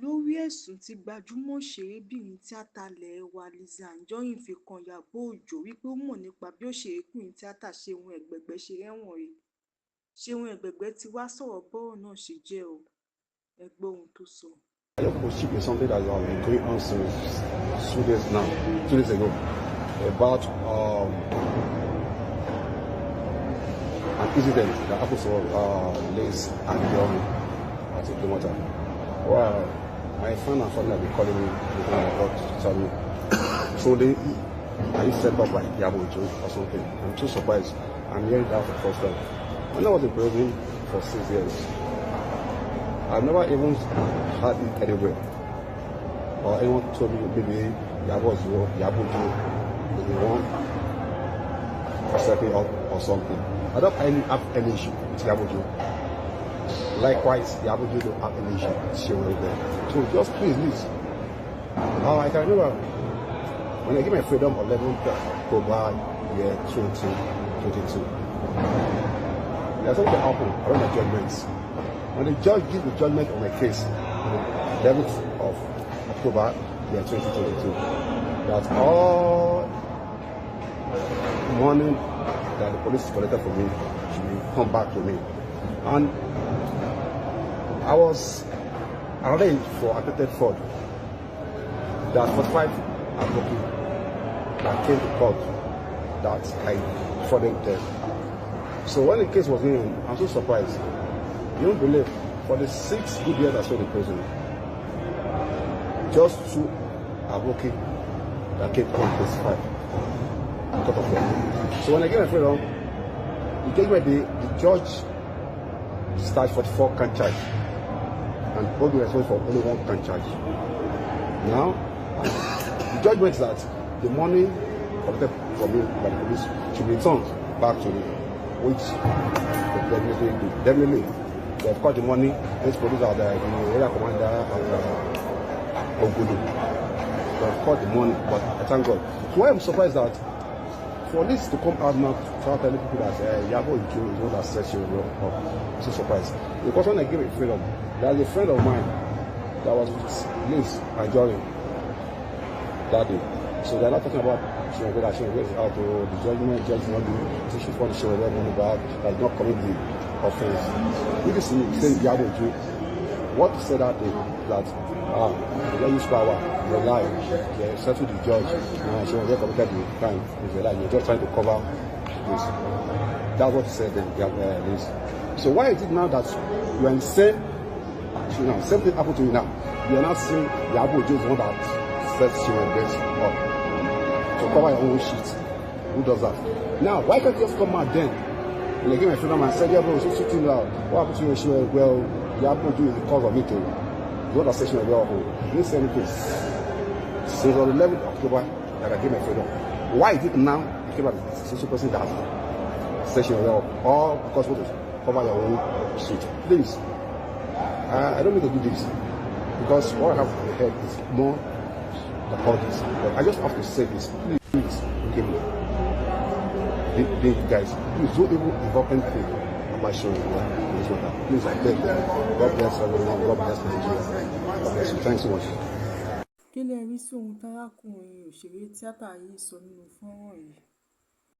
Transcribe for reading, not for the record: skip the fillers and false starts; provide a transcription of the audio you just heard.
lórí ẹ̀sùn tí gbajúmọ̀ òṣèrébìnrin tíátà ilẹ̀ wa Lizzy fi kan Iyabo wípé ó mọ̀ nípa bí òṣèrébìnrin tíátà Seun Egbegbe ṣe rẹ́wọ̀n he. Seun Egbegbe ti wá sọ̀rọ̀ bọ́rọ̀ náà ṣe jẹ́ o. Ẹ gbọ́ ohun tó sọ. I just proceed with something that has been going on since 2 days now, 2 days ago, about an incident that happened to Lizzy and Iyabo at the motor. Well, my friend and family have been calling me to tell me, so are you set up like Iyabo or something? I'm too surprised. I'm hearing that for the first time. When I was in prison for 6 years, I've never even had it anywhere. Or anyone told me maybe Iyabo is the one for stepping up or something. I don't have any issue with Iyabo. Likewise, Iyabo don't have any issue with Seun Egbegbe. So just please, I can remember when I gave my freedom on 11th October year 2022. There's something that happened around the judgments. When the judge gives the judgment on my case on the 11th of October year 2022, that all money that the police collected from me should come back to me. And I was arraigned for attempted fraud. There are 45 advocates that came to court that I frauded them. So when the case was in, I'm so surprised. You don't believe, for the 6 good years I spent in prison, just 2 advocates that came to court testify because of that. So when I gave my freedom, the judge started 44 count charge and hold me responsible for only 1 count charge. Now, the judgment is that the money collected from me by the police should be returned back to me, which definitely they've got the money. Let's produce out the area commander and Ogudu. They've got the money, but I thank God. So why I'm surprised that for this to come out now to start telling people that Iyabo is the one that sets you up, I'm so surprised. Because when I gave it freedom, there's a friend of mine that was with Lizzy and Johnny that day. So they're not talking about Seun Egbegbe is out to the judge not doing issue for the Seun Egbegbe money back, that not commit the offense. You can see saying Iyabo do what he said that day, that they use power, they lie, they settle the judge, and Seun Egbegbe committed the crime, is a lie, you're just trying to cover this. That's what he said then, Lizzy. So why is it now that you are insane? Same thing happened to you now. You are not saying Iyabo is the one that sets Seun Egbegbe up to cover your own shit. Who does that? Now, why can't you just come out then? When I gave my freedom and said, Iyabo was so shooting loud. What happened to you? She went, well, Iyabo do it because of me too. The other session of your home. You didn't say anything. Since on the 11th of October that I gave my freedom. Why is it now you came out with social person that session of your home? Or because what is cover your own shit? Please. I don't need to do this. Because what I have in my head is more than all this. But I just have to say this. Please, give me. Guys, please don't even involve anything about Seun Egbegbe. Please, I beg. God bless everyone. God bless Nigeria. God bless you. Thanks so much. Kí lẹ rí sí ohun tárákùnrin òṣèré tíátà yìí sọ nínú fọ́nrán yìí?